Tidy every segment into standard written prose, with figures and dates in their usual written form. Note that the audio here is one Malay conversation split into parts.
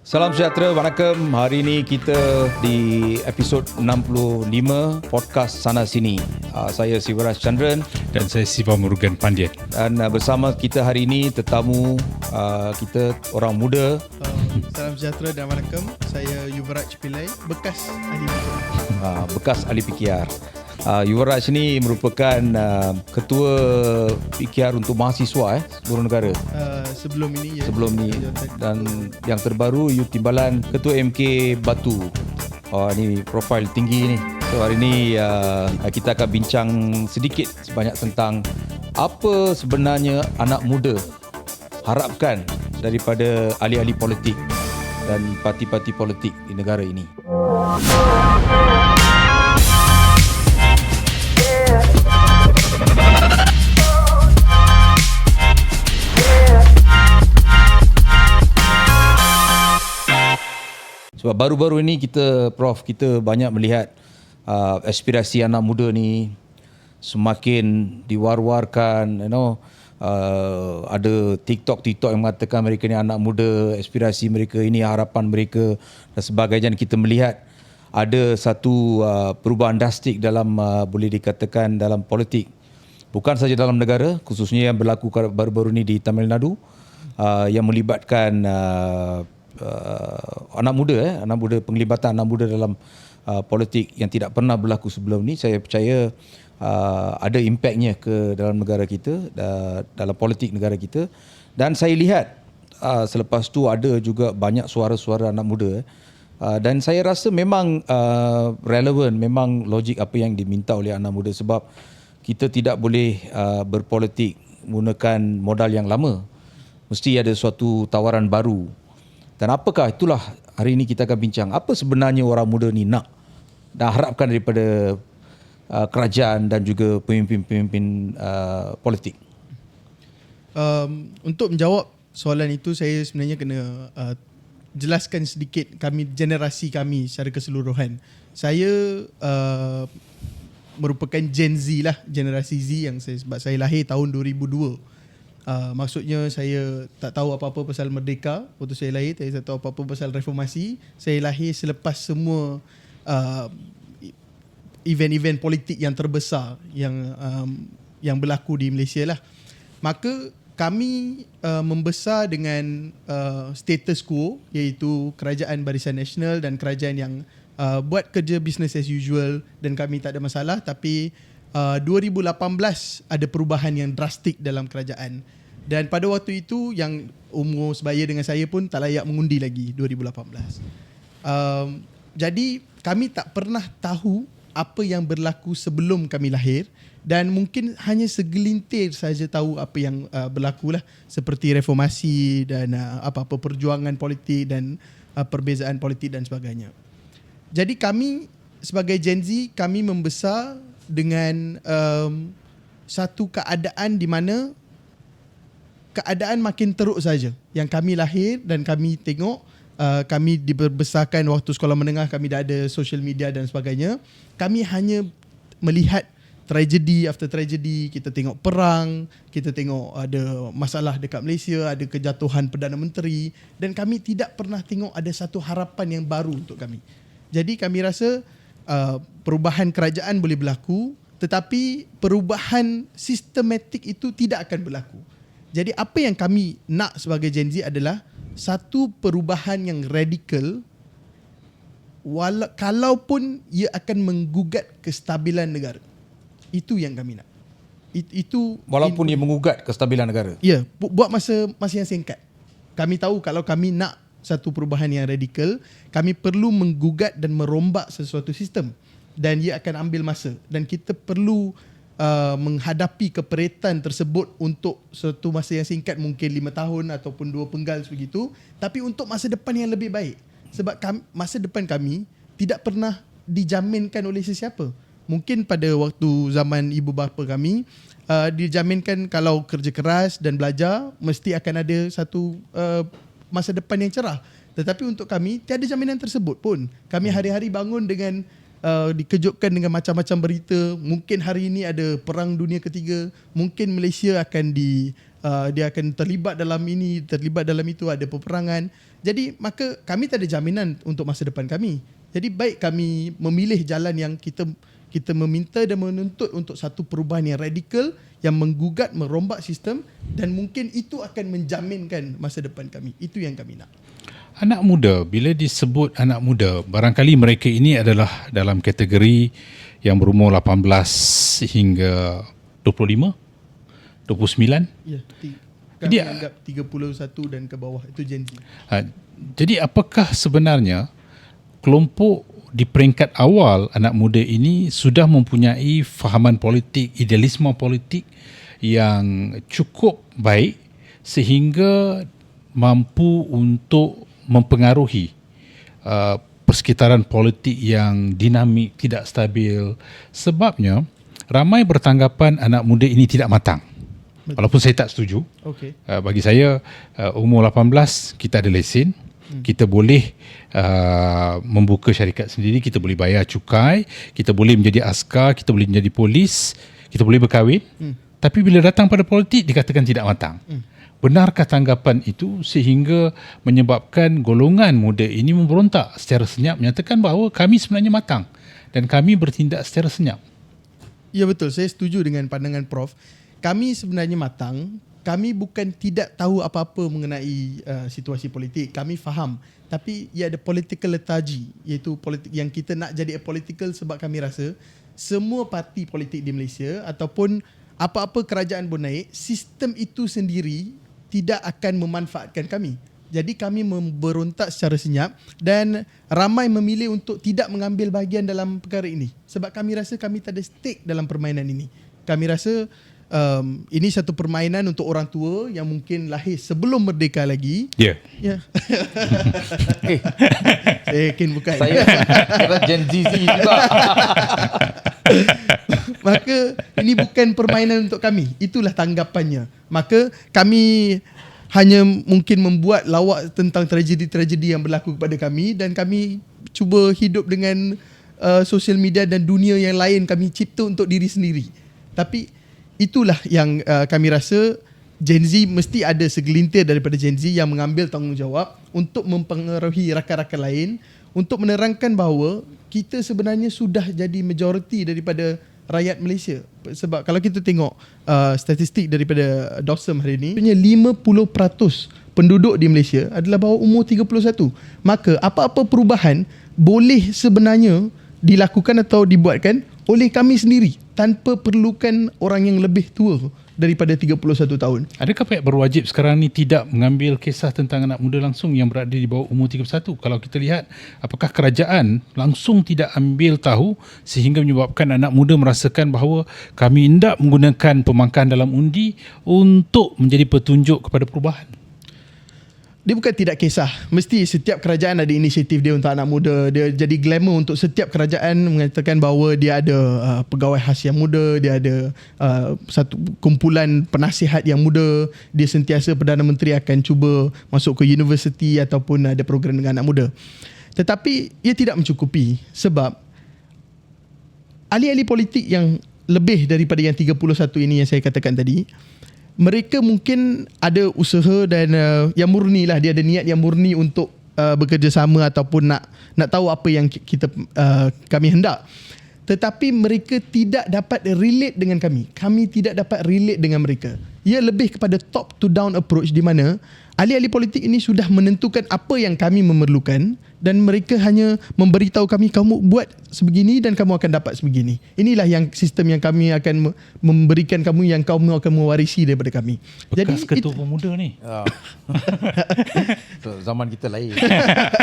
Salam sejahtera, wanakkam. Hari ini kita di episod 65 podcast Sana Sini. Saya Sivaraj Chandran dan saya Siva Murugan Pandian. Dan bersama kita hari ini tetamu kita orang muda. Salam sejahtera dan wanakkam. Saya Yuvraj Pillai, bekas ahli PKR. Bekas ahli PKR. Yuvraj ni merupakan ketua PKR untuk mahasiswa seluruh negara. Sebelum ini ya. Sebelum ni, dan yang terbaru You Timbalan Ketua MK Batu. Ni profil tinggi ni. So hari ni kita akan bincang sedikit sebanyak tentang apa sebenarnya anak muda harapkan daripada ahli-ahli politik dan parti-parti politik di negara ini. Sebab baru-baru ini kita banyak melihat aspirasi anak muda ni semakin diwar-warkan, ada TikTok yang mengatakan mereka ni anak muda, aspirasi mereka ini, harapan mereka dan sebagainya. Dan kita melihat ada satu perubahan drastik dalam boleh dikatakan dalam politik, bukan saja dalam negara, khususnya yang berlaku baru-baru ini di Tamil Nadu, yang melibatkan anak muda, penglibatan anak muda dalam politik yang tidak pernah berlaku sebelum ni. Saya percaya ada impaknya ke dalam negara kita, dalam politik negara kita. Dan saya lihat selepas tu ada juga banyak suara-suara anak muda, dan saya rasa memang relevan, memang logik apa yang diminta oleh anak muda, sebab kita tidak boleh berpolitik menggunakan modal yang lama. Mesti ada suatu tawaran baru. Dan apakah itulah hari ini kita akan bincang. Apa sebenarnya orang muda ni nak dan harapkan daripada kerajaan dan juga pemimpin-pemimpin politik? Untuk menjawab soalan itu, saya sebenarnya kena jelaskan sedikit generasi kami secara keseluruhan. Saya merupakan Gen Z lah, generasi Z sebab saya lahir tahun 2002. Maksudnya saya tak tahu apa-apa pasal Merdeka waktu saya lahir, saya tak tahu apa-apa pasal reformasi. Saya lahir selepas semua event-event politik yang terbesar yang berlaku di Malaysia lah. Maka kami membesar dengan status quo, iaitu kerajaan Barisan Nasional dan kerajaan yang buat kerja business as usual, dan kami tak ada masalah. Tapi 2018 ada perubahan yang drastik dalam kerajaan, dan pada waktu itu yang umur sebaya dengan saya pun tak layak mengundi lagi 2018. Jadi kami tak pernah tahu apa yang berlaku sebelum kami lahir, dan mungkin hanya segelintir saja tahu apa yang berlaku lah, seperti reformasi dan apa-apa perjuangan politik dan perbezaan politik dan sebagainya. Jadi kami sebagai Gen Z, kami membesar dengan satu keadaan di mana keadaan makin teruk saja. Yang kami lahir dan kami tengok, kami dibesarkan waktu sekolah menengah, kami dah ada social media dan sebagainya. Kami hanya melihat tragedi after tragedi. Kita tengok perang, kita tengok ada masalah dekat Malaysia, ada kejatuhan Perdana Menteri, dan kami tidak pernah tengok ada satu harapan yang baru untuk kami. Jadi kami rasa perubahan kerajaan boleh berlaku, tetapi perubahan sistematik itu tidak akan berlaku. Jadi apa yang kami nak sebagai Gen Z adalah satu perubahan yang radikal, kalaupun ia akan menggugat kestabilan negara. Itu yang kami nak. Walaupun ia menggugat kestabilan negara. Ya, buat masa yang singkat. Kami tahu kalau kami nak satu perubahan yang radikal, kami perlu menggugat dan merombak sesuatu sistem, dan ia akan ambil masa, dan kita perlu menghadapi keperitan tersebut untuk satu masa yang singkat, mungkin 5 tahun ataupun 2 penggal begitu, tapi untuk masa depan yang lebih baik. Sebab masa depan kami tidak pernah dijaminkan oleh sesiapa. Mungkin pada waktu zaman ibu bapa kami dijaminkan kalau kerja keras dan belajar mesti akan ada satu masa depan yang cerah. Tetapi untuk kami tiada jaminan tersebut pun. Kami hari-hari bangun dengan dikejutkan dengan macam-macam berita. Mungkin hari ini ada perang dunia ketiga, mungkin Malaysia akan dia akan terlibat dalam ini, terlibat dalam itu, ada peperangan. Jadi maka kami tak ada jaminan untuk masa depan kami. Jadi baik kami memilih jalan yang kita meminta dan menuntut untuk satu perubahan yang radikal, yang menggugat, merombak sistem, dan mungkin itu akan menjaminkan masa depan kami. Itu yang kami nak. Anak muda, bila disebut anak muda, barangkali mereka ini adalah dalam kategori yang berumur 18 hingga 25, 29. Ya, Jadi, kami anggap 31 dan ke bawah itu Gen Z. Jadi apakah sebenarnya kelompok di peringkat awal anak muda ini sudah mempunyai fahaman politik, idealisme politik yang cukup baik sehingga mampu untuk mempengaruhi persekitaran politik yang dinamik, tidak stabil. Sebabnya ramai bertanggapan anak muda ini tidak matang. Walaupun saya tak setuju. Okey. Bagi saya umur 18 kita ada lesen. Kita boleh membuka syarikat sendiri, kita boleh bayar cukai, kita boleh menjadi askar, kita boleh menjadi polis, kita boleh berkahwin. Tapi bila datang pada politik dikatakan tidak matang. Benarkah tanggapan itu sehingga menyebabkan golongan muda ini memberontak secara senyap menyatakan bahawa kami sebenarnya matang dan kami bertindak secara senyap? Ya betul, saya setuju dengan pandangan Prof. Kami sebenarnya matang. Kami bukan tidak tahu apa-apa mengenai situasi politik. Kami faham. Tapi ia ada political lethargy, iaitu politik yang kita nak jadi political sebab kami rasa semua parti politik di Malaysia ataupun apa-apa kerajaan pun naik, sistem itu sendiri tidak akan memanfaatkan kami. Jadi kami memberontak secara senyap dan ramai memilih untuk tidak mengambil bahagian dalam perkara ini. Sebab kami rasa kami tak ada stake dalam permainan ini. Kami rasa ini satu permainan untuk orang tua yang mungkin lahir sebelum merdeka lagi. Ya. Ya. Saya yakin bukan. Saya kira Gen Z juga. Maka ini bukan permainan untuk kami. Itulah tanggapannya. Maka kami hanya mungkin membuat lawak tentang tragedi-tragedi yang berlaku kepada kami dan kami cuba hidup dengan sosial media dan dunia yang lain kami cipta untuk diri sendiri. Tapi itulah yang kami rasa Gen Z mesti ada segelintir daripada Gen Z yang mengambil tanggungjawab untuk mempengaruhi rakan-rakan lain untuk menerangkan bahawa kita sebenarnya sudah jadi majoriti daripada rakyat Malaysia. Sebab kalau kita tengok statistik daripada DOSM hari ini, 50% penduduk di Malaysia adalah bawah umur 31. Maka apa-apa perubahan boleh sebenarnya dilakukan atau dibuatkan oleh kami sendiri tanpa perlukan orang yang lebih tua daripada 31 tahun. Adakah pihak berwajib sekarang ni tidak mengambil kisah tentang anak muda langsung yang berada di bawah umur 31? Kalau kita lihat, apakah kerajaan langsung tidak ambil tahu sehingga menyebabkan anak muda merasakan bahawa kami hendak menggunakan pemangkahan dalam undi untuk menjadi petunjuk kepada perubahan? Dia bukan tidak kisah. Mesti setiap kerajaan ada inisiatif dia untuk anak muda. Dia jadi glamour untuk setiap kerajaan mengatakan bahawa dia ada pegawai khas yang muda, dia ada satu kumpulan penasihat yang muda. Dia sentiasa Perdana Menteri akan cuba masuk ke universiti ataupun ada program dengan anak muda. Tetapi ia tidak mencukupi sebab ahli-ahli politik yang lebih daripada yang 31 ini yang saya katakan tadi, mereka mungkin ada usaha dan yang murni lah, dia ada niat yang murni untuk bekerjasama ataupun nak tahu apa yang kami hendak. Tetapi mereka tidak dapat relate dengan kami. Kami tidak dapat relate dengan mereka. Ia lebih kepada top to down approach di mana ahli-ahli politik ini sudah menentukan apa yang kami memerlukan dan mereka hanya memberitahu kami, kamu buat sebegini dan kamu akan dapat sebegini. Inilah yang sistem yang kami akan memberikan kamu, yang kamu akan mewarisi daripada kami. Bekas ketua pemuda ni. Zaman kita lain.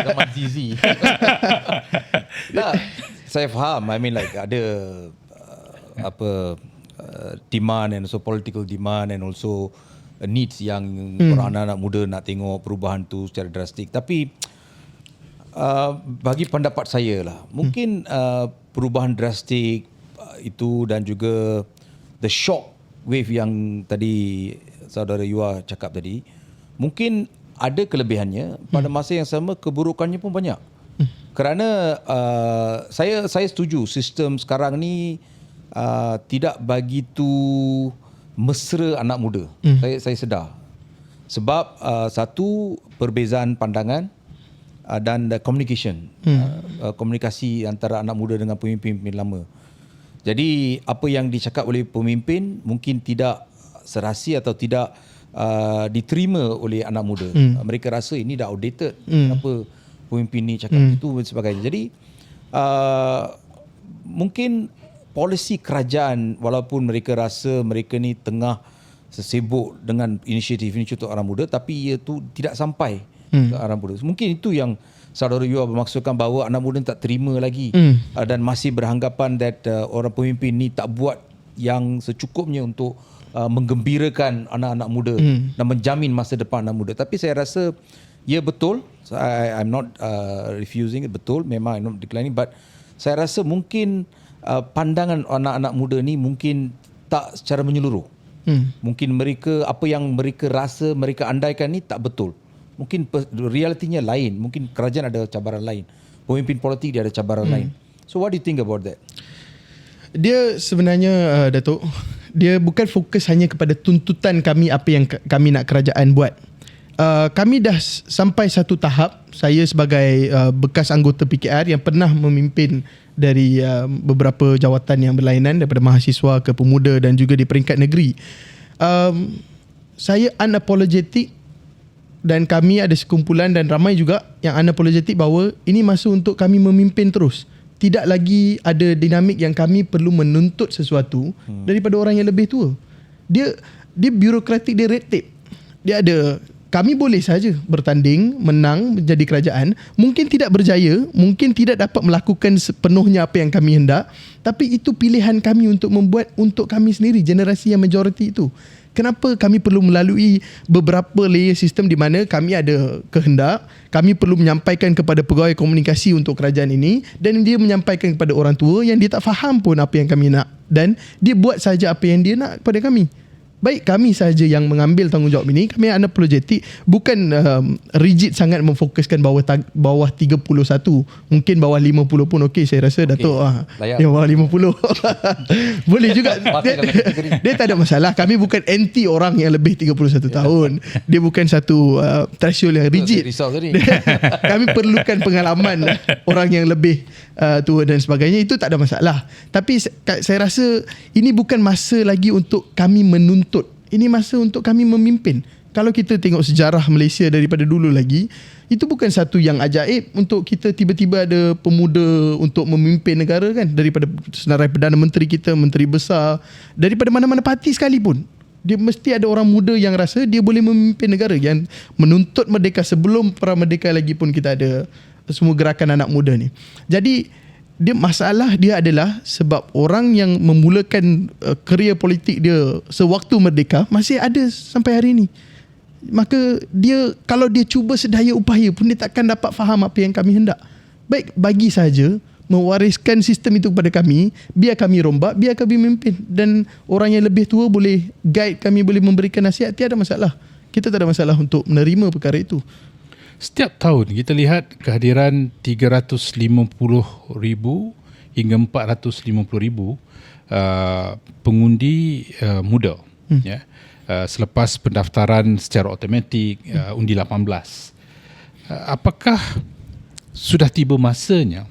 Zaman ZZ. Tak, saya faham. I mean like ada demand and also political demand and also needs yang orang anak muda nak tengok perubahan tu secara drastik. Tapi bagi pendapat saya lah, mungkin perubahan drastik itu dan juga the shock wave yang tadi saudara Yua cakap tadi, mungkin ada kelebihannya, pada masa yang sama keburukannya pun banyak. Kerana saya setuju sistem sekarang ni tidak begitu mesra anak muda. Saya sedar. Sebab satu, perbezaan pandangan dan communication. Komunikasi antara anak muda dengan pemimpin-pemimpin lama. Jadi apa yang dicakap oleh pemimpin mungkin tidak serasi atau tidak diterima oleh anak muda. Mereka rasa ini dah outdated. Kenapa pemimpin ni cakap itu dan sebagainya. Jadi mungkin polisi kerajaan, walaupun mereka rasa mereka ni tengah sesibuk dengan inisiatif untuk orang muda, tapi ia tu tidak sampai ke orang muda. Mungkin itu yang saudara Yua bermaksudkan bahawa anak muda tak terima lagi dan masih beranggapan that orang pemimpin ni tak buat yang secukupnya untuk menggembirakan anak-anak muda dan menjamin masa depan anak muda. Tapi saya rasa ya betul, I'm not refusing it, betul, memang I'm not declining, but saya rasa mungkin pandangan anak-anak muda ni mungkin tak secara menyeluruh. Mungkin mereka, apa yang mereka rasa, mereka andaikan ni tak betul. Mungkin realitinya lain. Mungkin kerajaan ada cabaran lain. Pemimpin politik dia ada cabaran lain. So what do you think about that? Dia sebenarnya Datuk, dia bukan fokus hanya kepada tuntutan kami, apa yang kami nak kerajaan buat. Kami dah sampai satu tahap, saya sebagai bekas anggota PKR yang pernah memimpin dari beberapa jawatan yang berlainan, daripada mahasiswa ke pemuda dan juga di peringkat negeri. Saya unapologetic dan kami ada sekumpulan dan ramai juga yang unapologetic bahawa ini masa untuk kami memimpin terus. Tidak lagi ada dinamik yang kami perlu menuntut sesuatu daripada orang yang lebih tua. Dia birokratik, dia red tape. Dia ada, kami boleh saja bertanding, menang, menjadi kerajaan. Mungkin tidak berjaya, mungkin tidak dapat melakukan sepenuhnya apa yang kami hendak. Tapi itu pilihan kami untuk membuat untuk kami sendiri, generasi yang majoriti itu. Kenapa kami perlu melalui beberapa layer sistem di mana kami ada kehendak, kami perlu menyampaikan kepada pegawai komunikasi untuk kerajaan ini dan dia menyampaikan kepada orang tua yang dia tak faham pun apa yang kami nak dan dia buat saja apa yang dia nak kepada kami. Baik kami saja yang mengambil tanggungjawab ini, kami unapologetic, bukan rigid sangat memfokuskan bawah 31, mungkin bawah 50 pun okey saya rasa okay. Datuk dia bawah 50 boleh juga. Dia tak ada masalah. Kami bukan anti orang yang lebih 31 tahun. Dia bukan satu threshold yang rigid. Kami perlukan pengalaman orang yang lebih tua dan sebagainya, itu tak ada masalah. Tapi saya rasa ini bukan masa lagi untuk kami menuntut. Ini masa untuk kami memimpin. Kalau kita tengok sejarah Malaysia daripada dulu lagi, itu bukan satu yang ajaib untuk kita tiba-tiba ada pemuda untuk memimpin negara kan. Daripada senarai Perdana Menteri kita, Menteri Besar, daripada mana-mana parti sekalipun. Dia mesti ada orang muda yang rasa dia boleh memimpin negara, yang menuntut merdeka. Sebelum pra-merdeka lagi pun kita ada semua gerakan anak muda ni. Jadi masalah dia adalah sebab orang yang memulakan kerjaya politik dia sewaktu merdeka masih ada sampai hari ini. Maka dia, kalau dia cuba sedaya upaya pun dia takkan dapat faham apa yang kami hendak. Baik, bagi saja mewariskan sistem itu kepada kami, biar kami rombak, biar kami memimpin, dan orang yang lebih tua boleh guide kami, boleh memberikan nasihat, tiada masalah. Kita tak ada masalah untuk menerima perkara itu. Setiap tahun kita lihat kehadiran 350,000 hingga 450,000 pengundi muda ya, selepas pendaftaran secara automatik undi 18. Apakah sudah tiba masanya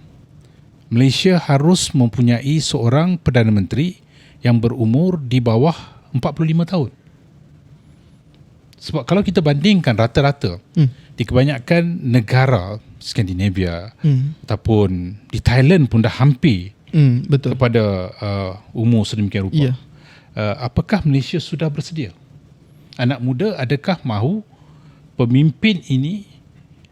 Malaysia harus mempunyai seorang Perdana Menteri yang berumur di bawah 45 tahun? Sebab kalau kita bandingkan rata-rata di kebanyakan negara Skandinavia ataupun di Thailand pun dah hampir betul kepada umur sedemikian rupa. Apakah Malaysia sudah bersedia? Anak muda adakah mahu pemimpin ini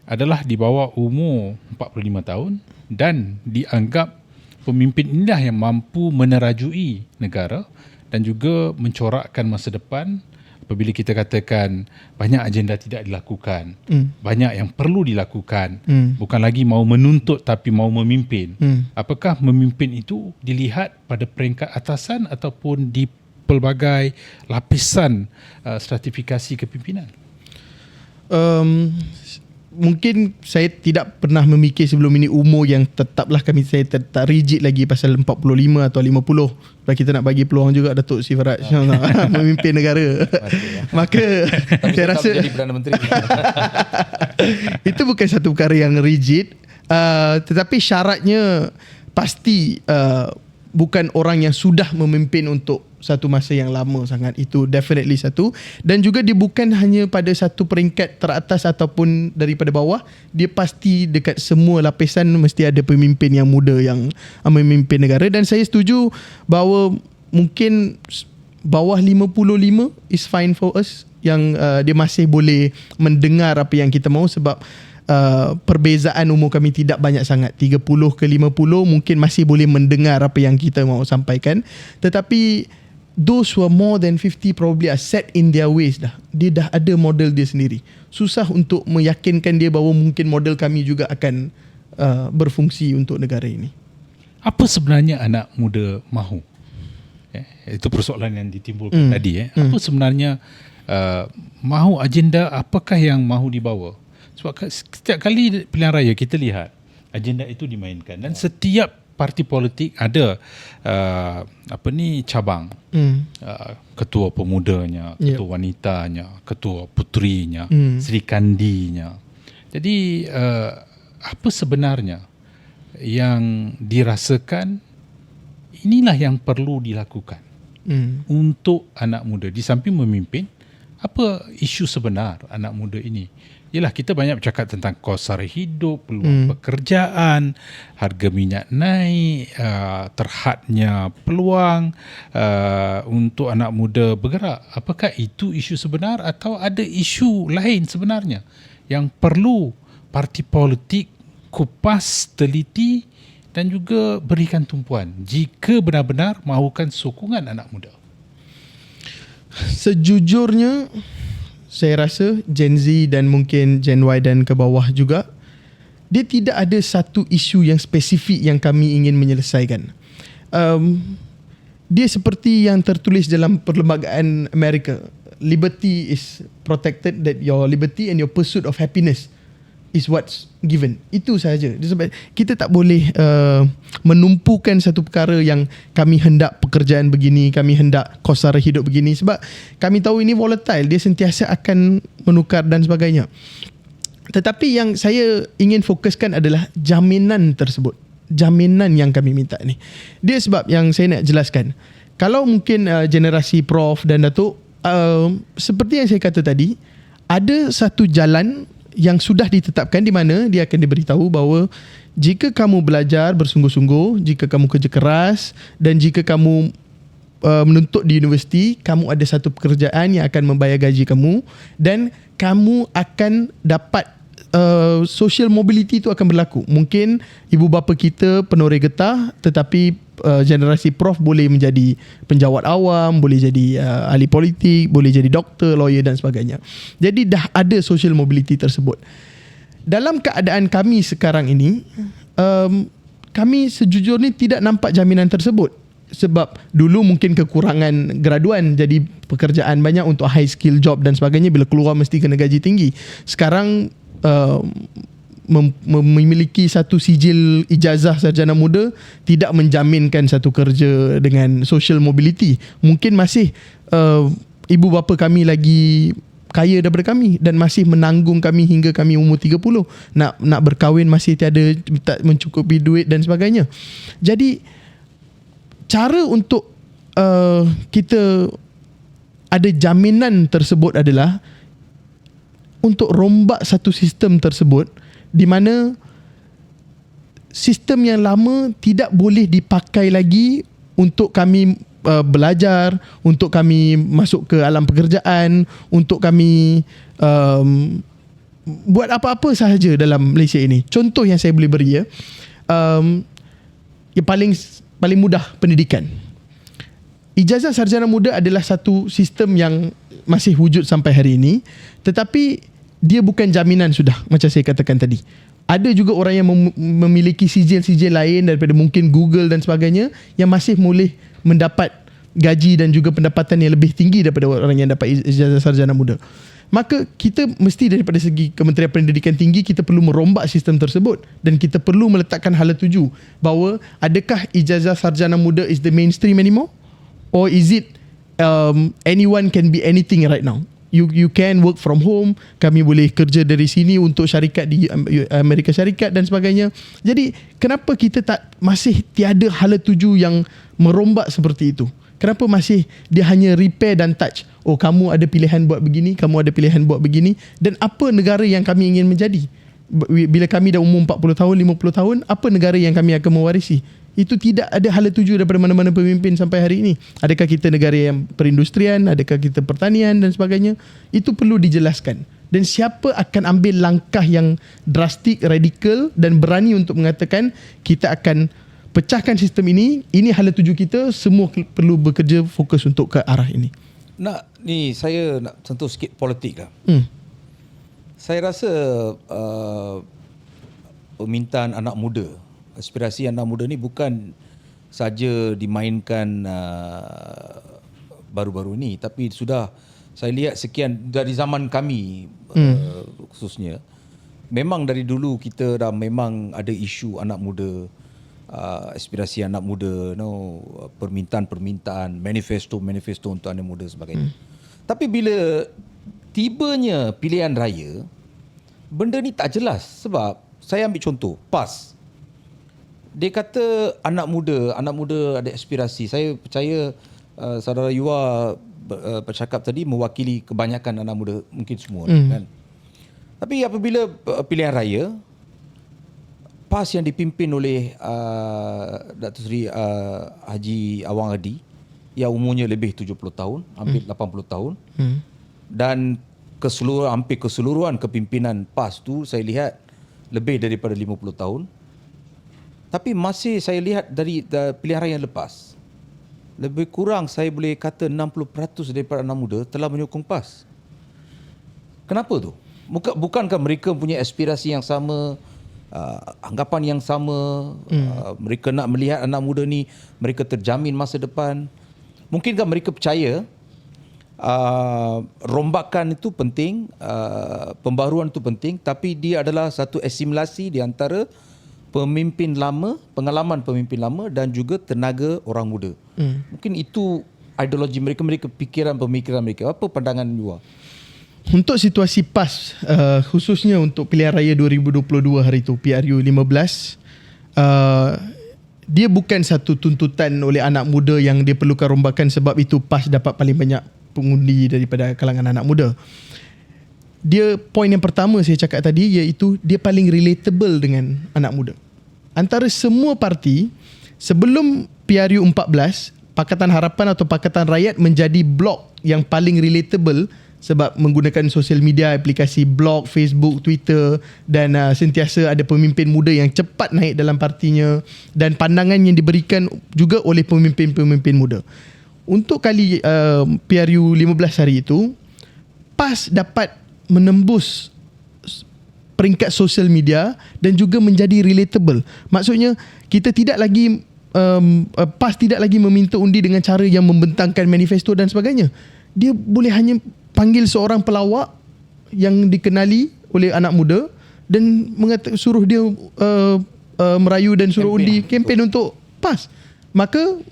adalah di bawah umur 45 tahun dan dianggap pemimpin inilah yang mampu menerajui negara dan juga mencorakkan masa depan? Apabila kita katakan banyak agenda tidak dilakukan, banyak yang perlu dilakukan, bukan lagi mau menuntut tapi mau memimpin. Apakah memimpin itu dilihat pada peringkat atasan ataupun di pelbagai lapisan stratifikasi kepimpinan? mungkin saya tidak pernah memikir sebelum ini umur yang tetaplah saya tak rigid lagi pasal 45 atau 50. Sebab kita nak bagi peluang juga Datuk Sri Faraj memimpin negara. Maka saya rasa jadi Perdana Menteri. itu bukan satu perkara yang rigid, tetapi syaratnya pasti bukan orang yang sudah memimpin untuk satu masa yang lama sangat. Itu definitely satu. Dan juga dia bukan hanya pada satu peringkat teratas ataupun daripada bawah. Dia pasti dekat semua lapisan mesti ada pemimpin yang muda yang memimpin negara. Dan saya setuju bahawa mungkin bawah 55 is fine for us, yang dia masih boleh mendengar apa yang kita mahu, sebab perbezaan umur kami tidak banyak sangat, 30 ke 50 mungkin masih boleh mendengar apa yang kita mahu sampaikan. Tetapi those who are more than 50 probably are set in their ways dah. Dia dah ada model dia sendiri. Susah untuk meyakinkan dia bahawa mungkin model kami juga akan berfungsi untuk negara ini. Apa sebenarnya anak muda mahu? Itu persoalan yang ditimbulkan tadi. Apa sebenarnya mahu, agenda apakah yang mahu dibawa? Sebab setiap kali pilihan raya kita lihat agenda itu dimainkan, dan setiap parti politik ada cabang, ketua pemudanya, ketua wanitanya, ketua puterinya, Sri Kandinya. Jadi apa sebenarnya yang dirasakan inilah yang perlu dilakukan untuk anak muda di samping memimpin? Apa isu sebenar anak muda ini? Yalah, kita banyak bercakap tentang kos sara hidup, peluang pekerjaan, harga minyak naik, terhadnya peluang untuk anak muda bergerak. Apakah itu isu sebenar atau ada isu lain sebenarnya yang perlu parti politik kupas, teliti dan juga berikan tumpuan jika benar-benar mahukan sokongan anak muda? Sejujurnya, saya rasa Gen Z dan mungkin Gen Y dan ke bawah juga, dia tidak ada satu isu yang spesifik yang kami ingin menyelesaikan. Dia seperti yang tertulis dalam perlembagaan Amerika. Liberty is protected, that your liberty and your pursuit of happiness is what's given. Itu sahaja. Sebab kita tak boleh menumpukan satu perkara yang kami hendak pekerjaan begini, kami hendak kos sara hidup begini, sebab kami tahu ini volatile, dia sentiasa akan menukar dan sebagainya. Tetapi yang saya ingin fokuskan adalah jaminan tersebut. Jaminan yang kami minta ni. Dia sebab yang saya nak jelaskan. Kalau mungkin generasi Prof dan Datuk, seperti yang saya kata tadi, ada satu jalan yang sudah ditetapkan di mana dia akan diberitahu bahawa jika kamu belajar bersungguh-sungguh, jika kamu kerja keras dan jika kamu menuntut di universiti, kamu ada satu pekerjaan yang akan membayar gaji kamu dan kamu akan dapat social mobility itu akan berlaku. Mungkin ibu bapa kita penoreh getah, tetapi generasi Prof boleh menjadi penjawat awam, boleh jadi ahli politik, boleh jadi doktor, lawyer dan sebagainya. Jadi dah ada social mobility tersebut. Dalam keadaan kami sekarang ini, kami sejujurnya tidak nampak jaminan tersebut. Sebab dulu mungkin kekurangan graduan, jadi pekerjaan banyak untuk high skill job dan sebagainya, bila keluar mesti kena gaji tinggi. Sekarang memiliki satu sijil ijazah sarjana muda tidak menjaminkan satu kerja dengan social mobility. Mungkin masih ibu bapa kami lagi kaya daripada kami dan masih menanggung kami hingga kami umur 30. Nak berkahwin masih tiada, tak mencukupi duit dan sebagainya. Jadi cara untuk kita ada jaminan tersebut adalah untuk rombak satu sistem tersebut, di mana sistem yang lama tidak boleh dipakai lagi untuk kami belajar, untuk kami masuk ke alam pekerjaan, untuk kami buat apa-apa sahaja dalam Malaysia ini. Contoh yang saya boleh beri yang paling mudah, pendidikan. Ijazah sarjana muda adalah satu sistem yang masih wujud sampai hari ini, tetapi dia bukan jaminan sudah, macam saya katakan tadi. Ada juga orang yang memiliki sijil-sijil lain daripada mungkin Google dan sebagainya yang masih boleh mendapat gaji dan juga pendapatan yang lebih tinggi daripada orang yang dapat ijazah sarjana muda. maka kita mesti daripada segi Kementerian Pendidikan Tinggi kita perlu merombak sistem tersebut dan kita perlu meletakkan hala tuju bahawa adakah ijazah sarjana muda is the mainstream anymore, or is it anyone can be anything right now. You can work from home, kami boleh kerja dari sini untuk syarikat di Amerika Syarikat dan sebagainya. Jadi kenapa kita masih tiada hala tuju yang merombak seperti itu? Kenapa masih dia hanya repair dan touch? Oh, kamu ada pilihan buat begini, kamu ada pilihan buat begini. Dan apa negara yang kami ingin menjadi? Bila kami dah umur 40 tahun, 50 tahun, apa negara yang kami akan mewarisi? Itu tidak ada hala tuju daripada mana-mana pemimpin sampai hari ini. Adakah kita negara yang perindustrian, adakah kita pertanian dan sebagainya? Itu perlu dijelaskan. Dan siapa akan ambil langkah yang drastik, radikal dan berani untuk mengatakan kita akan pecahkan sistem ini hala tuju kita, semua perlu bekerja fokus untuk ke arah ini. Saya nak sentuh sikit politik lah. Saya rasa permintaan anak muda, aspirasi anak muda ni bukan saja dimainkan baru-baru ni, tapi sudah saya lihat sekian dari zaman kami khususnya. Memang dari dulu kita dah memang ada isu anak muda, aspirasi anak muda, permintaan-permintaan, manifesto untuk anak muda sebagainya. Tapi bila tibanya pilihan raya, benda ni tak jelas. Sebab saya ambil contoh PAS. Dia kata anak muda ada aspirasi. Saya percaya saudara Yuwa bercakap tadi mewakili kebanyakan anak muda, mungkin semua kan. Tapi apabila pilihan raya, PAS yang dipimpin oleh Datuk Seri Haji Awang Hadi yang umurnya lebih 70 tahun, hampir 80 tahun. Dan hampir keseluruhan kepimpinan PAS tu saya lihat lebih daripada 50 tahun. Tapi masih saya lihat dari pilihan raya yang lepas, lebih kurang saya boleh kata 60% daripada anak muda telah menyokong PAS. Kenapa tu? Bukankah mereka punya aspirasi yang sama, anggapan yang sama, mereka nak melihat anak muda ni mereka terjamin masa depan? Mungkinkah mereka percaya rombakan itu penting, pembaruan itu penting, tapi dia adalah satu asimilasi di antara pemimpin lama, pengalaman pemimpin lama dan juga tenaga orang muda. Mungkin itu ideologi mereka, pemikiran mereka. Apa pandangan Yuwa? Untuk situasi PAS, khususnya untuk pilihan raya 2022 hari itu, PRU 15, dia bukan satu tuntutan oleh anak muda yang dia perlukan rombakan sebab itu PAS dapat paling banyak pengundi daripada kalangan anak muda. Dia poin yang pertama saya cakap tadi, iaitu dia paling relatable dengan anak muda. Antara semua parti, sebelum PRU 14, Pakatan Harapan atau Pakatan Rakyat menjadi blok yang paling relatable sebab menggunakan sosial media, aplikasi blog, Facebook, Twitter, dan sentiasa ada pemimpin muda yang cepat naik dalam partinya dan pandangan yang diberikan juga oleh pemimpin-pemimpin muda. Untuk kali PRU 15 hari itu, PAS dapat menembus peringkat sosial media dan juga menjadi relatable. Maksudnya kita tidak lagi PAS tidak lagi meminta undi dengan cara yang membentangkan manifesto dan sebagainya. Dia boleh hanya panggil seorang pelawak yang dikenali oleh anak muda dan suruh dia merayu dan suruh undi kempen untuk PAS. Maka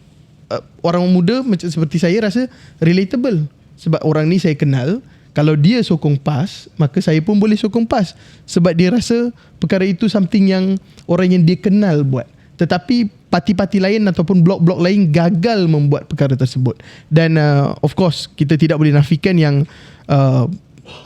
orang muda macam seperti saya rasa relatable sebab orang ni saya kenal. Kalau dia sokong PAS, maka saya pun boleh sokong PAS sebab dia rasa perkara itu something yang orang yang dia kenal buat. Tetapi parti-parti lain ataupun blok-blok lain gagal membuat perkara tersebut. Dan of course kita tidak boleh nafikan yang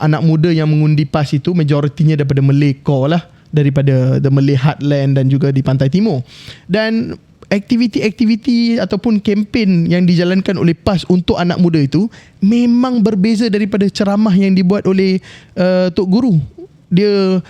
anak muda yang mengundi PAS itu majoritinya daripada Malay core lah, daripada the Malay Heartland dan juga di Pantai Timur. Dan aktiviti-aktiviti ataupun kempen yang dijalankan oleh PAS untuk anak muda itu memang berbeza daripada ceramah yang dibuat oleh Tok Guru. Dia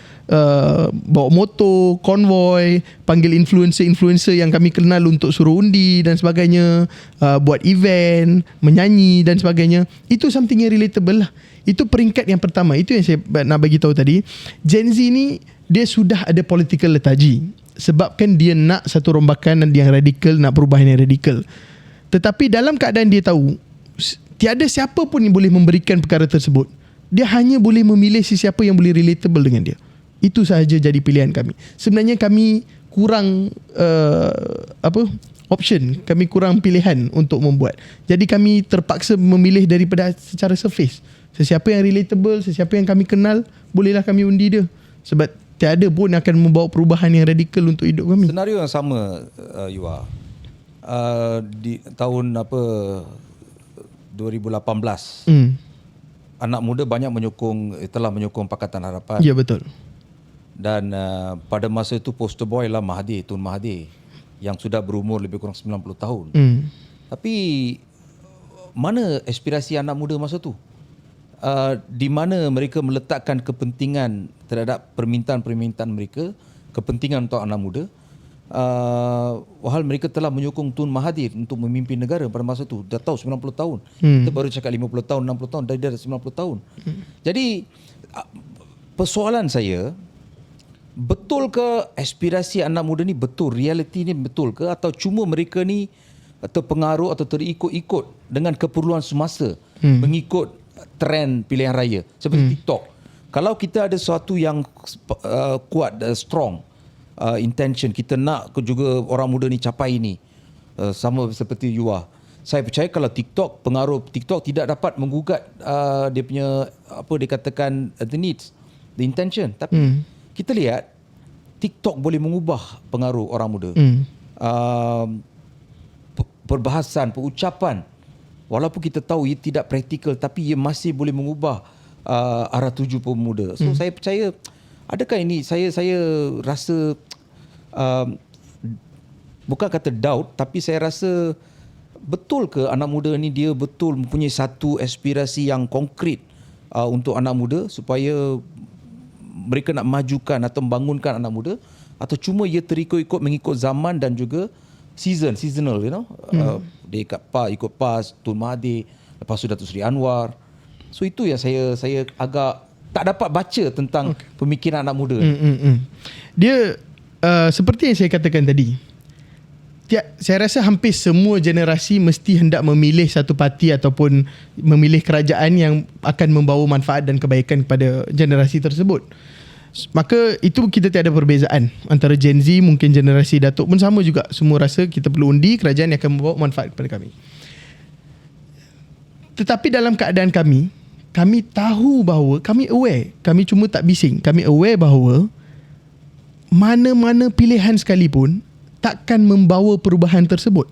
bawa motor, konvoi, panggil influencer-influencer yang kami kenal untuk suruh undi dan sebagainya, buat event, menyanyi dan sebagainya. Itu something yang relatable lah. Itu peringkat yang pertama. Itu yang saya nak bagi tahu tadi. Gen Z ni dia sudah ada political lethargy sebabkan dia nak satu rombakan yang radikal, nak perubahan yang radikal. Tetapi dalam keadaan dia tahu tiada siapa pun yang boleh memberikan perkara tersebut, Dia hanya boleh memilih sesiapa yang boleh relatable dengan dia. Itu sahaja jadi pilihan kami. Sebenarnya kami kurang option, kami kurang pilihan untuk membuat. Jadi kami terpaksa memilih daripada secara surface. Sesiapa yang relatable, sesiapa yang kami kenal, bolehlah kami undi dia. Sebab tiada pun akan membawa perubahan yang radikal untuk hidup kami. Senario yang sama Yuwa. Di tahun 2018 anak muda banyak telah menyokong Pakatan Harapan. Ya, betul. Dan pada masa itu poster boy lah Tun Mahathir yang sudah berumur lebih kurang 90 tahun. Tapi mana aspirasi anak muda masa tu? Di mana mereka meletakkan kepentingan terhadap permintaan-permintaan mereka, kepentingan untuk anak muda. Wahal mereka telah menyokong Tun Mahathir untuk memimpin negara pada masa itu. Dah tahu 90 tahun. Kita baru cakap 50 tahun, 60 tahun, dah 90 tahun. Jadi persoalan saya, betul ke aspirasi anak muda ni betul, realiti ni betul ke, atau cuma mereka ni terpengaruh atau terikut-ikut dengan keperluan semasa, mengikut trend pilihan raya seperti TikTok. Kalau kita ada sesuatu yang kuat, strong intention, kita nak juga orang muda ni capai ini, sama seperti Yuwa. Saya percaya kalau pengaruh TikTok tidak dapat menggugat dia punya dikatakan the needs, the intention. Tapi kita lihat TikTok boleh mengubah pengaruh orang muda. Perbahasan, perucapan, walaupun kita tahu ia tidak praktikal, tapi ia masih boleh mengubah arah tuju pemuda. So saya percaya, adakah ini, saya rasa bukan kata doubt, tapi saya rasa betul ke anak muda ni dia betul mempunyai satu aspirasi yang konkret untuk anak muda supaya mereka nak majukan atau membangunkan anak muda, atau cuma ia terikut-ikut mengikut zaman dan juga seasonal, dia ikut PAS, Tun Mahathir, lepas tu Datuk Seri Anwar. So itu yang saya agak tak dapat baca tentang pemikiran anak muda. Dia seperti yang saya katakan tadi, saya rasa hampir semua generasi mesti hendak memilih satu parti ataupun memilih kerajaan yang akan membawa manfaat dan kebaikan kepada generasi tersebut. Maka itu kita tiada perbezaan antara Gen Z, mungkin generasi Datuk pun sama juga. Semua rasa kita perlu undi kerajaan yang akan membawa manfaat kepada kami. Tetapi dalam keadaan kami tahu bahawa, kami aware, kami cuma tak bising, kami aware bahawa mana-mana pilihan sekalipun takkan membawa perubahan tersebut.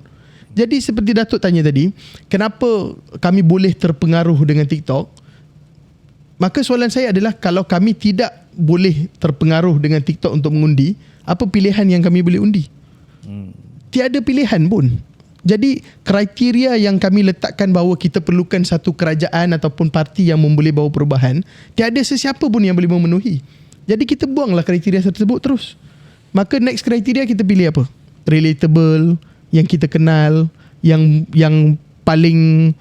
Jadi seperti Datuk tanya tadi, kenapa kami boleh terpengaruh dengan TikTok? Maka soalan saya adalah, kalau kami tidak boleh terpengaruh dengan TikTok untuk mengundi, apa pilihan yang kami boleh undi? Tiada pilihan pun. Jadi kriteria yang kami letakkan bahawa kita perlukan satu kerajaan ataupun parti yang boleh bawa perubahan, tiada sesiapa pun yang boleh memenuhi. Jadi kita buanglah kriteria tersebut terus. Maka next kriteria kita pilih apa? Relatable, yang kita kenal, yang paling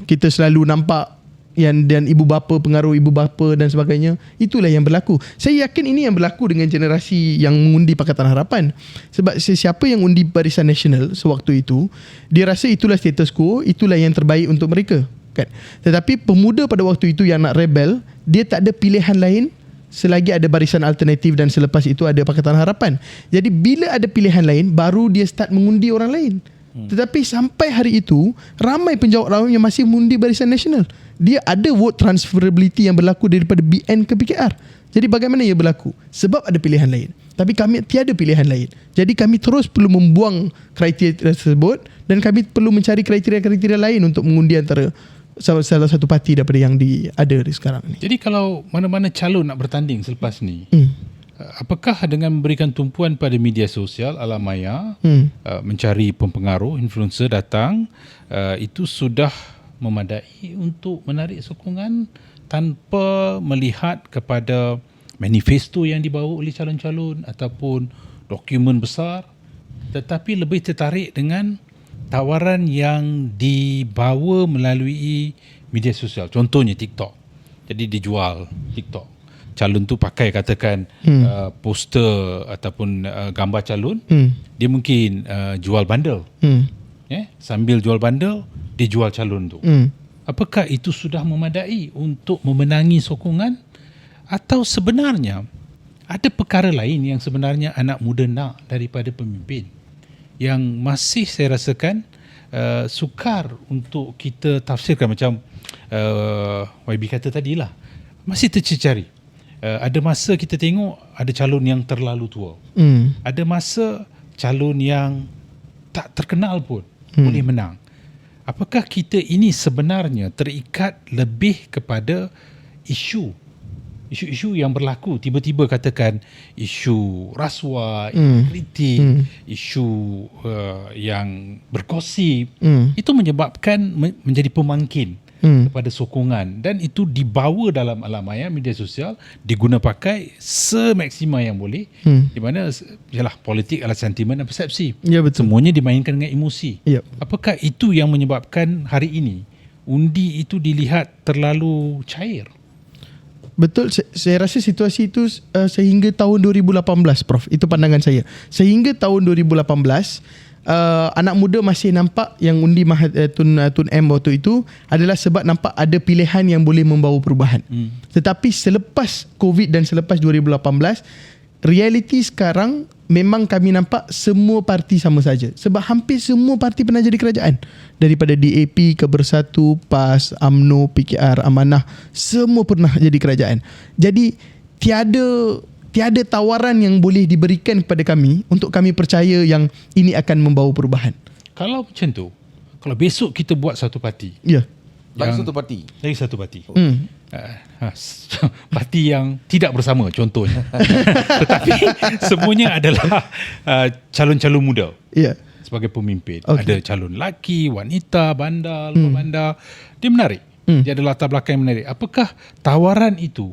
kita selalu nampak, dan ibu bapa, pengaruh ibu bapa dan sebagainya. Itulah yang berlaku. Saya yakin ini yang berlaku dengan generasi yang mengundi Pakatan Harapan. Sebab sesiapa yang undi Barisan Nasional sewaktu itu, dia rasa itulah status quo, itulah yang terbaik untuk mereka, kan? Tetapi pemuda pada waktu itu yang nak rebel, dia tak ada pilihan lain selagi ada Barisan Alternatif, dan selepas itu ada Pakatan Harapan. Jadi bila ada pilihan lain, baru dia start mengundi orang lain. Tetapi sampai hari itu, ramai penjawat awam yang masih mengundi Barisan Nasional. Dia ada vote transferability yang berlaku daripada BN ke PKR. Jadi bagaimana ia berlaku? Sebab ada pilihan lain. Tapi kami tiada pilihan lain. Jadi kami terus perlu membuang kriteria tersebut, dan kami perlu mencari kriteria-kriteria lain untuk mengundi antara salah satu parti daripada yang ada di sekarang ni. Jadi kalau mana-mana calon nak bertanding selepas ni, apakah dengan memberikan tumpuan pada media sosial, alam maya, mencari pempengaruh, influencer datang, itu sudah memadai untuk menarik sokongan tanpa melihat kepada manifesto yang dibawa oleh calon-calon ataupun dokumen besar, tetapi lebih tertarik dengan tawaran yang dibawa melalui media sosial, contohnya TikTok. Jadi dijual TikTok, calon tu pakai katakan poster ataupun gambar calon, dia mungkin jual bundle, sambil jual bundle dia jual calon tu. apakah itu sudah memadai untuk memenangi sokongan, atau sebenarnya ada perkara lain yang sebenarnya anak muda nak daripada pemimpin yang masih saya rasakan sukar untuk kita tafsirkan, macam YB kata tadilah, masih tercari. Ada masa kita tengok ada calon yang terlalu tua. Ada masa calon yang tak terkenal pun boleh menang. Apakah kita ini sebenarnya terikat lebih kepada isu yang berlaku, tiba-tiba katakan isu rasuah, isu kritik, isu yang bergosip, itu menyebabkan menjadi pemangkin kepada sokongan, dan itu dibawa dalam alam maya media sosial, diguna pakai semaksima yang boleh, di mana yalah, politik adalah sentimen dan persepsi. Ya, betul. Semuanya dimainkan dengan emosi. Ya. Apakah itu yang menyebabkan hari ini undi itu dilihat terlalu cair? Betul, saya rasa situasi itu sehingga tahun 2018, Prof. Itu pandangan saya. Sehingga tahun 2018, anak muda masih nampak yang undi Tun M waktu itu adalah sebab nampak ada pilihan yang boleh membawa perubahan. Tetapi selepas COVID dan selepas 2018, realiti sekarang memang kami nampak semua parti sama saja. Sebab hampir semua parti pernah jadi kerajaan. Daripada DAP ke Bersatu, PAS, UMNO, PKR, Amanah, semua pernah jadi kerajaan. Jadi tiada tawaran yang boleh diberikan kepada kami untuk kami percaya yang ini akan membawa perubahan. Kalau macam tu, kalau besok kita buat satu parti, Ya. Lagi satu parti. lagi satu parti, parti yang tidak bersama contohnya, tetapi semuanya adalah calon-calon muda Ya. sebagai pemimpin. Okey. Ada calon lelaki, wanita, bandar, luar bandar. Dia menarik. Dia ada latar belakang yang menarik. Apakah tawaran itu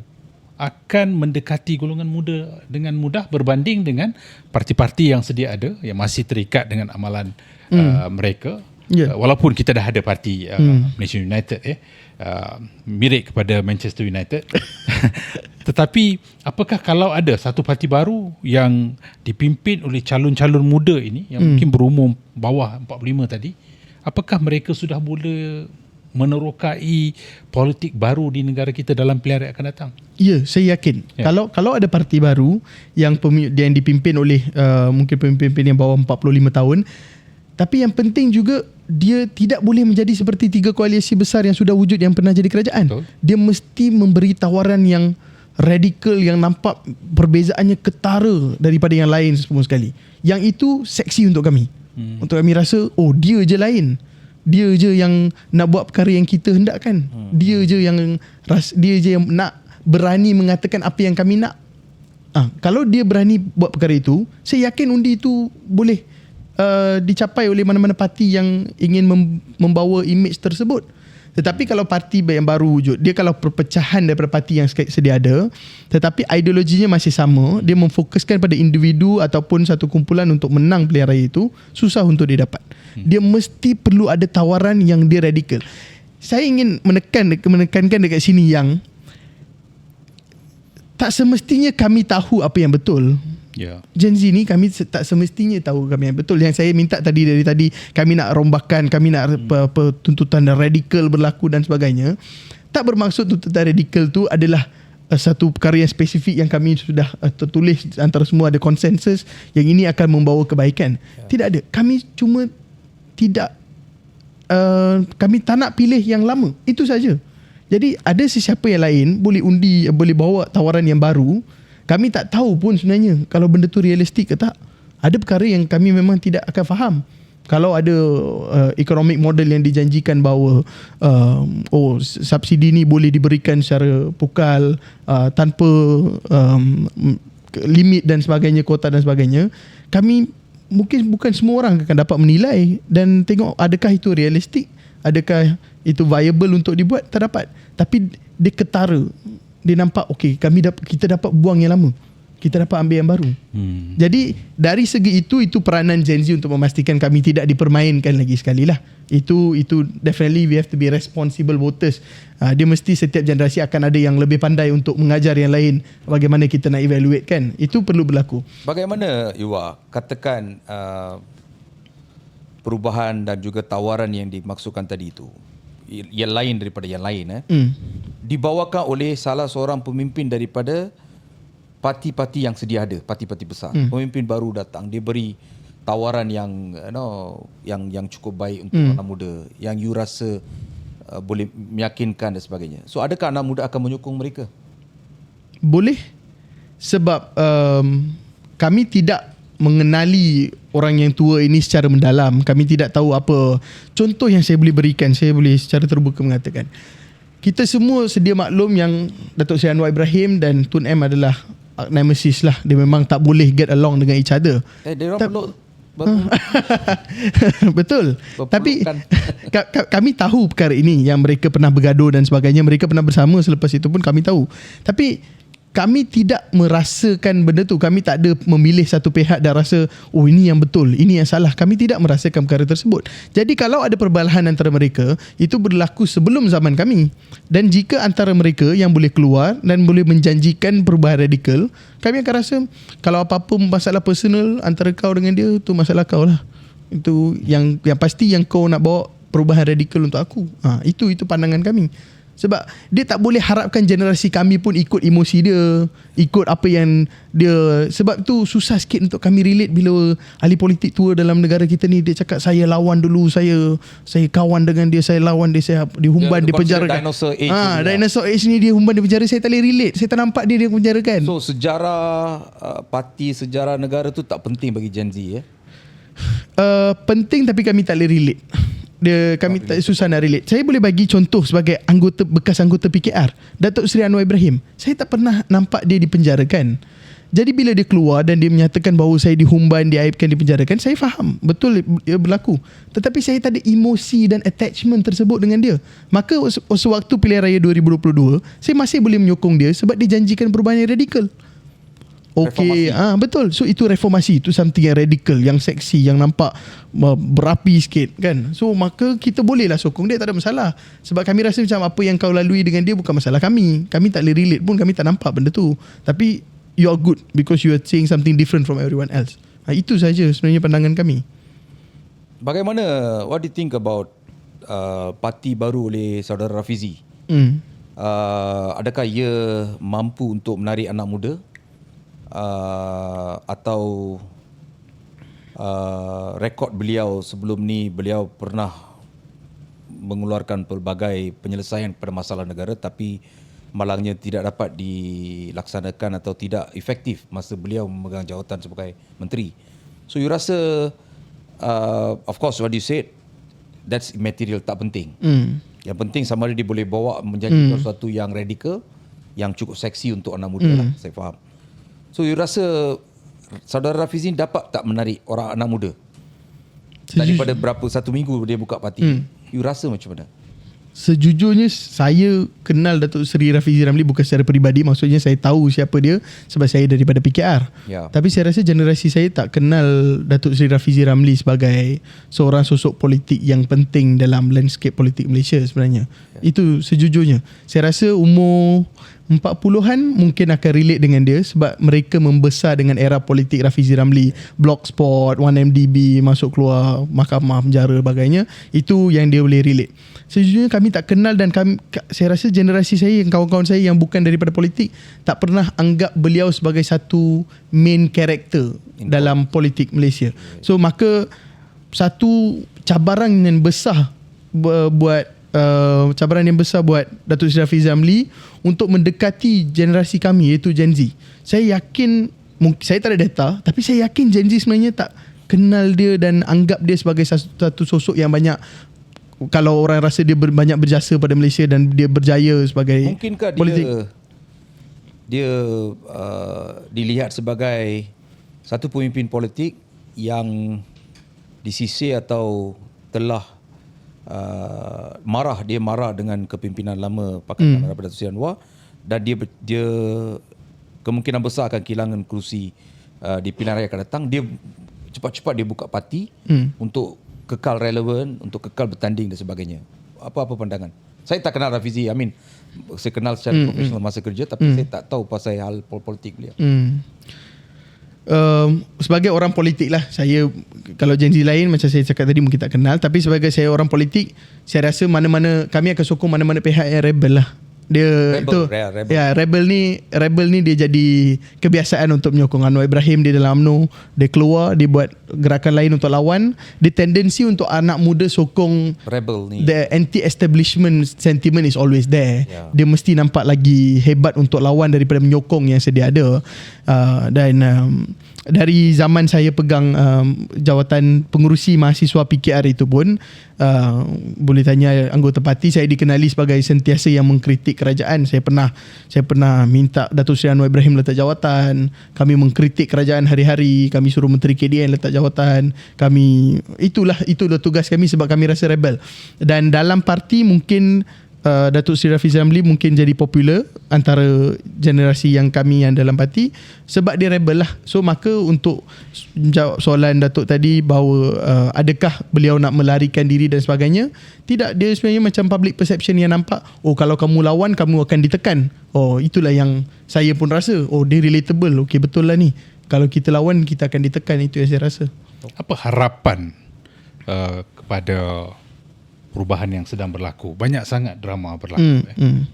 akan mendekati golongan muda dengan mudah berbanding dengan parti-parti yang sedia ada, yang masih terikat dengan amalan mereka? Ya. Walaupun kita dah ada parti Malaysia United, mirip kepada Manchester United. Tetapi apakah kalau ada satu parti baru yang dipimpin oleh calon-calon muda ini yang mungkin berumur bawah 45 tadi, apakah mereka sudah boleh menerokai politik baru di negara kita dalam pilihan raya akan datang? Ya, saya yakin. Ya. Kalau ada parti baru yang dipimpin oleh mungkin pemimpin yang bawah 45 tahun, tapi yang penting juga dia tidak boleh menjadi seperti tiga koalisi besar yang sudah wujud yang pernah jadi kerajaan. Betul. Dia mesti memberi tawaran yang radikal, yang nampak perbezaannya ketara daripada yang lain semua sekali. Yang itu seksi untuk kami. Untuk kami rasa, oh dia je lain. Dia je yang nak buat perkara yang kita hendakkan. Dia je yang nak berani mengatakan apa yang kami nak. Kalau dia berani buat perkara itu, saya yakin undi itu boleh dicapai oleh mana-mana parti yang ingin membawa imej tersebut. Tetapi kalau parti yang baru wujud, dia kalau perpecahan daripada parti yang sedia ada, tetapi ideologinya masih sama, dia memfokuskan pada individu ataupun satu kumpulan untuk menang pilihan raya itu, susah untuk dia dapat. Dia mesti perlu ada tawaran yang dia radikal. Saya ingin menekankan dekat sini yang tak semestinya kami tahu apa yang betul. Ya. Gen Z ni kami tak semestinya tahu kami yang betul. Yang saya minta tadi dari tadi, kami nak rombakan, kami nak tuntutan radikal berlaku dan sebagainya. Tak bermaksud tuntutan radikal tu adalah satu perkara yang spesifik yang kami sudah tertulis antara semua, ada konsensus yang ini akan membawa kebaikan. Tidak ada. Kami cuma tidak kami tak nak pilih yang lama. Itu saja. Jadi ada sesiapa yang lain boleh undi, boleh bawa tawaran yang baru. Kami tak tahu pun sebenarnya kalau benda tu realistik ke tak. Ada perkara yang kami memang tidak akan faham. Kalau ada economic model yang dijanjikan bahawa subsidi ni boleh diberikan secara pukal, tanpa limit dan sebagainya, kota dan sebagainya, kami mungkin bukan semua orang akan dapat menilai dan tengok adakah itu realistik, adakah itu viable untuk dibuat. Tak dapat. Tapi dia ketara. Dia nampak kita dapat buang yang lama, kita dapat ambil yang baru. Jadi dari segi itu peranan Gen Z untuk memastikan kami tidak dipermainkan lagi sekali lah. Itu definitely we have to be responsible voters. Dia mesti setiap generasi akan ada yang lebih pandai untuk mengajar yang lain bagaimana kita nak evaluate kan. Itu perlu berlaku. Bagaimana Iwa katakan perubahan dan juga tawaran yang dimaksudkan tadi itu, yang lain daripada yang lain dibawakan oleh salah seorang pemimpin daripada parti-parti yang sedia ada, parti-parti besar. Pemimpin baru datang, dia beri tawaran yang yang cukup baik untuk anak muda, yang you rasa boleh meyakinkan dan sebagainya. So adakah anak muda akan menyokong mereka? Boleh, sebab kami tidak mengenali orang yang tua ini secara mendalam. Kami tidak tahu apa. Contoh yang saya boleh berikan, saya boleh secara terbuka mengatakan, kita semua sedia maklum yang Datuk Seri Anwar Ibrahim dan Tun M adalah nemesis lah. Dia memang tak boleh get along dengan each other. Dia orang peluk betul. Tapi kami tahu perkara ini, yang mereka pernah bergaduh dan sebagainya. Mereka pernah bersama, selepas itu pun kami tahu. Tapi kami tidak merasakan benda tu. Kami tak ada memilih satu pihak dan rasa oh ini yang betul, ini yang salah. Kami tidak merasakan perkara tersebut. Jadi kalau ada perbalahan antara mereka, itu berlaku sebelum zaman kami. Dan jika antara mereka yang boleh keluar dan boleh menjanjikan perubahan radikal, kami akan rasa kalau apa-apa masalah personal antara kau dengan dia, tu masalah kau lah. Itu yang pasti yang kau nak bawa perubahan radikal untuk aku. Itu pandangan kami. Sebab dia tak boleh harapkan generasi kami pun ikut emosi dia, ikut apa yang dia. Sebab tu susah sikit untuk kami relate bila ahli politik tua dalam negara kita ni, dia cakap saya lawan dulu, saya kawan dengan dia, saya lawan dia, saya dihumban, dia penjarakan. Dinosaur age. Dinosaur age ni dia humban, dia penjara. Saya tak boleh relate. Saya tak nampak dia penjarakan. So sejarah parti, sejarah negara tu tak penting bagi Gen Z penting, tapi kami tak boleh relate. Kami tak susah nak relate. Saya boleh bagi contoh sebagai bekas anggota PKR, Datuk Seri Anwar Ibrahim. Saya tak pernah nampak dia dipenjarakan. Jadi bila dia keluar dan dia menyatakan bahawa saya dihumban, diaibkan, dipenjarakan, saya faham betul ia berlaku. Tetapi saya tak ada emosi dan attachment tersebut dengan dia. Maka sewaktu pilihan raya 2022, saya masih boleh menyokong dia sebab dia janjikan perubahan yang radikal. Okey, betul. So itu reformasi, itu something yang radikal, yang seksi, yang nampak berapi sikit kan. So maka kita bolehlah sokong dia, tak ada masalah. Sebab kami rasa macam apa yang kau lalui dengan dia bukan masalah kami. Kami tak boleh relate pun, kami tak nampak benda tu. Tapi you are good because you are saying something different from everyone else. Itu saja sebenarnya pandangan kami. Bagaimana, what do you think about parti baru oleh saudara Rafizi? Adakah ia mampu untuk menarik anak muda? Atau rekod beliau sebelum ni, beliau pernah mengeluarkan pelbagai penyelesaian kepada masalah negara tapi malangnya tidak dapat dilaksanakan atau tidak efektif masa beliau memegang jawatan sebagai menteri. So you rasa of course what you said, that's immaterial, tak penting. Yang penting sama ada dia boleh bawa menjanjikan sesuatu yang radikal, yang cukup seksi untuk anak muda lah, saya faham. So you rasa saudara Rafizi dapat tak menarik orang anak muda? Daripada satu minggu dia buka parti, you rasa macam mana? Sejujurnya saya kenal Datuk Seri Rafizi Ramli bukan secara peribadi, maksudnya saya tahu siapa dia sebab saya daripada PKR. Tapi saya rasa generasi saya tak kenal Datuk Seri Rafizi Ramli sebagai seorang sosok politik yang penting dalam landscape politik Malaysia sebenarnya. Itu sejujurnya. Saya rasa umur 40-an mungkin akan relate dengan dia sebab mereka membesar dengan era politik Rafizi Ramli, Blogspot, 1MDB, masuk keluar mahkamah, penjara, bagainya. Itu yang dia boleh relate. Sejujurnya kami tak kenal dan saya rasa generasi saya, kawan-kawan saya yang bukan daripada politik tak pernah anggap beliau sebagai satu main character dalam politik Malaysia. So maka satu cabaran yang besar buat Datuk Seri Rafizi Ramli untuk mendekati generasi kami, iaitu Gen Z. Saya yakin, saya tak ada data, tapi saya yakin Gen Z sebenarnya tak kenal dia dan anggap dia sebagai satu sosok yang banyak, kalau orang rasa dia banyak berjasa pada Malaysia dan dia berjaya sebagai mungkinkah politik. Dia dilihat sebagai satu pemimpin politik yang disisir atau telah marah dengan kepimpinan lama Pakatan Harapan Datuk Seri Anwar, dan dia kemungkinan besar akan kehilangan kerusi di pilihan raya akan datang. Dia cepat-cepat dia buka parti untuk kekal relevan, untuk kekal bertanding dan sebagainya. Apa pandangan? Saya tak kenal Rafizi, saya kenal secara profesional masa kerja, tapi saya tak tahu pasal hal politik beliau. sebagai orang politik lah, saya kalau Gen Z lain macam saya cakap tadi mungkin tak kenal, tapi sebagai saya orang politik, saya rasa kami akan sokong mana-mana pihak yang rebel lah. Dia Rebel. ya, rebel ni dia jadi kebiasaan untuk menyokong Anwar Ibrahim di dalam UMNO. Dia keluar, dia buat gerakan lain untuk lawan. Dia tendensi untuk anak muda sokong Rebel ni. the anti-establishment sentiment is always there. Yeah. Dia mesti nampak lagi hebat untuk lawan daripada menyokong yang sedia ada. Dari zaman saya pegang jawatan pengurusi mahasiswa PKR itu pun, boleh tanya anggota parti, saya dikenali sebagai sentiasa yang mengkritik kerajaan. Saya pernah minta Datuk Seri Anwar Ibrahim letak jawatan. Kami mengkritik kerajaan hari-hari. Kami suruh Menteri KDN letak jawatan. Itulah tugas kami sebab kami rasa rebel. Dan dalam parti mungkin Datuk Seri Rafiz Ramli mungkin jadi popular antara generasi yang kami yang dalam parti sebab dia rebel lah. So maka untuk jawab soalan Datuk tadi bahawa adakah beliau nak melarikan diri dan sebagainya, tidak. Dia sebenarnya macam public perception yang nampak, oh kalau kamu lawan kamu akan ditekan. Oh itulah yang saya pun rasa, oh dia relatable, okey betul lah ni, kalau kita lawan kita akan ditekan. Itu yang saya rasa. Apa harapan kepada perubahan yang sedang berlaku? Banyak sangat drama berlaku.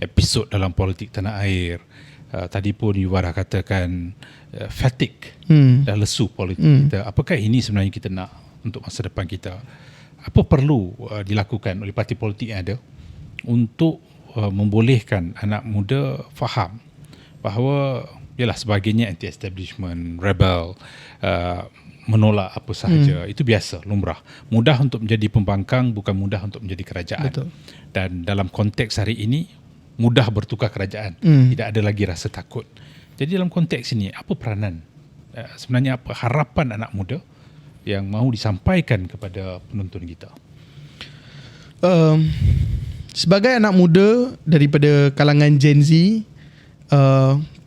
Episod dalam politik tanah air. Tadi pun Yuwa dah katakan fatigue, dah lesu politik kita. Apakah ini sebenarnya kita nak untuk masa depan kita? Apa perlu dilakukan oleh parti politik yang ada untuk membolehkan anak muda faham bahawa yalah sebagainya anti-establishment, rebel, menolak apa sahaja, itu biasa, lumrah. Mudah untuk menjadi pembangkang, bukan mudah untuk menjadi kerajaan. Betul. Dan dalam konteks hari ini, mudah bertukar kerajaan. Tidak ada lagi rasa takut. Jadi dalam konteks ini, apa peranan? Sebenarnya apa harapan anak muda yang mahu disampaikan kepada penonton kita? Sebagai anak muda daripada kalangan Gen Z,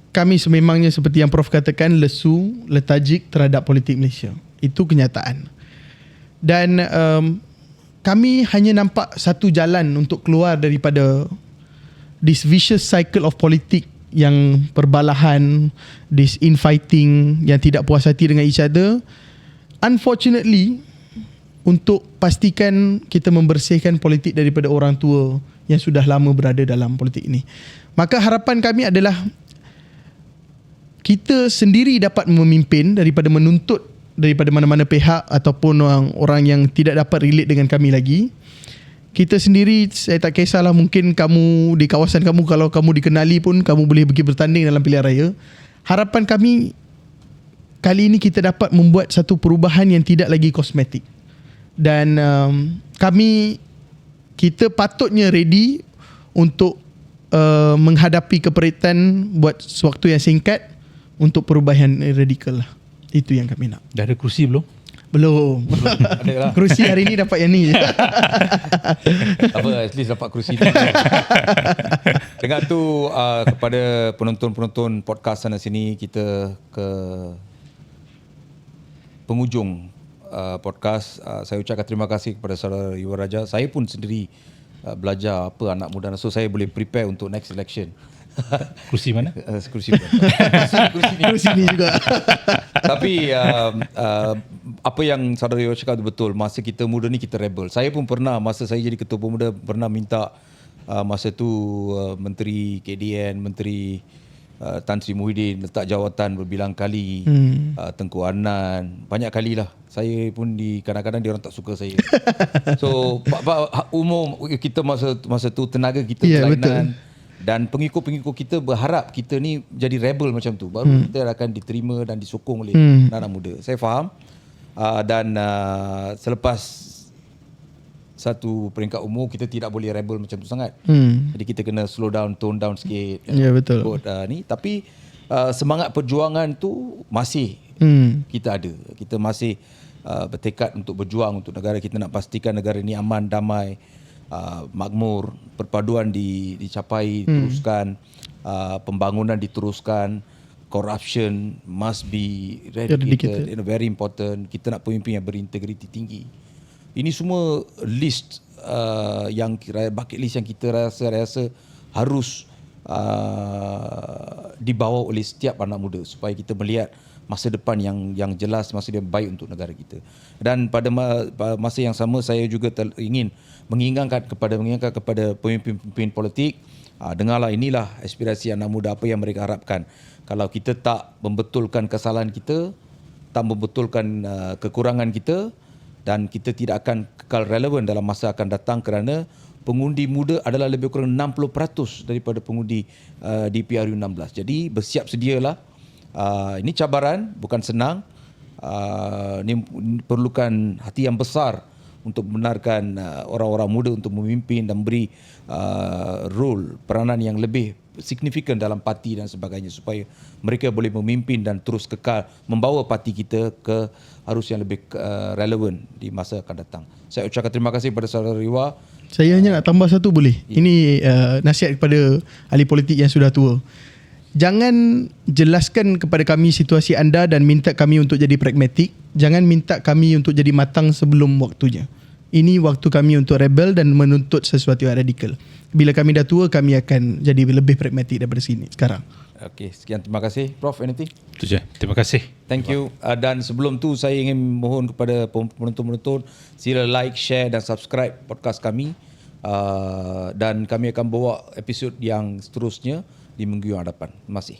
kami sememangnya seperti yang Prof katakan, lesu, letargik terhadap politik Malaysia. Itu kenyataan. Dan kami hanya nampak satu jalan untuk keluar daripada this vicious cycle of politik yang perbalahan, this infighting yang tidak puas hati dengan each other. Unfortunately, untuk pastikan kita membersihkan politik daripada orang tua yang sudah lama berada dalam politik ini, maka harapan kami adalah kita sendiri dapat memimpin daripada menuntut daripada mana-mana pihak ataupun orang yang tidak dapat relate dengan kami lagi. Kita sendiri, saya tak kisahlah, mungkin kamu di kawasan kamu, kalau kamu dikenali pun kamu boleh pergi bertanding dalam pilihan raya. Harapan kami kali ini kita dapat membuat satu perubahan yang tidak lagi kosmetik. Dan kita patutnya ready untuk menghadapi keperitan buat sewaktu yang singkat untuk perubahan radikal lah. Itu yang kami nak. Dah ada kerusi belum? Belum. Adalah. Kerusi hari ni dapat yang ni. Apa, at least dapat kerusi. Dengan tu kepada penonton-penonton podcast sana sini, kita ke penghujung podcast. Saya ucapkan terima kasih kepada saudara Yuwa Raja. Saya pun sendiri belajar apa anak muda, so saya boleh prepare untuk next election. Kerusi mana? Kerusi Kerusi ni juga. Tapi apa yang saudara Yuwa cakap betul. Masa kita muda ni kita rebel. Saya pun pernah, masa saya jadi ketua pemuda, pernah minta masa tu Menteri KDN, Menteri Tan Sri Muhyiddin letak jawatan berbilang kali. Tengku Adnan, banyak kali lah. Saya pun kadang-kadang dia orang tak suka saya. So umum kita masa tu tenaga kita berlainan. Dan pengikut-pengikut kita berharap kita ni jadi rebel macam tu, baru kita akan diterima dan disokong oleh anak muda. Saya faham. Dan selepas satu peringkat umur, kita tidak boleh rebel macam tu sangat. Jadi kita kena slow down, tone down sikit. Ya, betul. Tapi semangat perjuangan tu masih kita ada. Kita masih bertekad untuk berjuang untuk negara kita, nak pastikan negara ni aman, damai, makmur, perpaduan dicapai, teruskan, pembangunan diteruskan, corruption must be eradicated. Very important. Kita nak pemimpin yang berintegriti tinggi. Ini semua list yang bucket list yang kita rasa harus dibawa oleh setiap anak muda supaya kita melihat masa depan yang jelas, masa depan baik untuk negara kita. Dan pada masa yang sama saya juga ingin mengingatkan kepada pemimpin politik, dengarlah, inilah aspirasi anak muda, apa yang mereka harapkan. Kalau kita tak membetulkan kesalahan kita, tak membetulkan kekurangan kita, dan kita tidak akan kekal relevan dalam masa akan datang, kerana pengundi muda adalah lebih kurang 60% daripada pengundi di PRU16. Jadi bersiap sedialah. Ini cabaran, bukan senang. Ini perlukan hati yang besar untuk membenarkan orang-orang muda untuk memimpin dan beri peranan yang lebih signifikan dalam parti dan sebagainya, supaya mereka boleh memimpin dan terus kekal membawa parti kita ke arus yang lebih relevan di masa akan datang. Saya ucapkan terima kasih kepada saudara Riwa. Saya hanya nak tambah satu boleh? Ini nasihat kepada ahli politik yang sudah tua. Jangan jelaskan kepada kami situasi anda dan minta kami untuk jadi pragmatik. Jangan minta kami untuk jadi matang sebelum waktunya. Ini waktu kami untuk rebel dan menuntut sesuatu yang radikal. Bila kami dah tua, kami akan jadi lebih pragmatik daripada sini sekarang. Okey, sekian, terima kasih. Prof, anything? Itu je. Terima kasih. Thank you. Dan sebelum tu saya ingin mohon kepada penonton-penonton, sila like, share dan subscribe podcast kami. Dan kami akan bawa episod yang seterusnya di minggu yang hadapan. Terima kasih.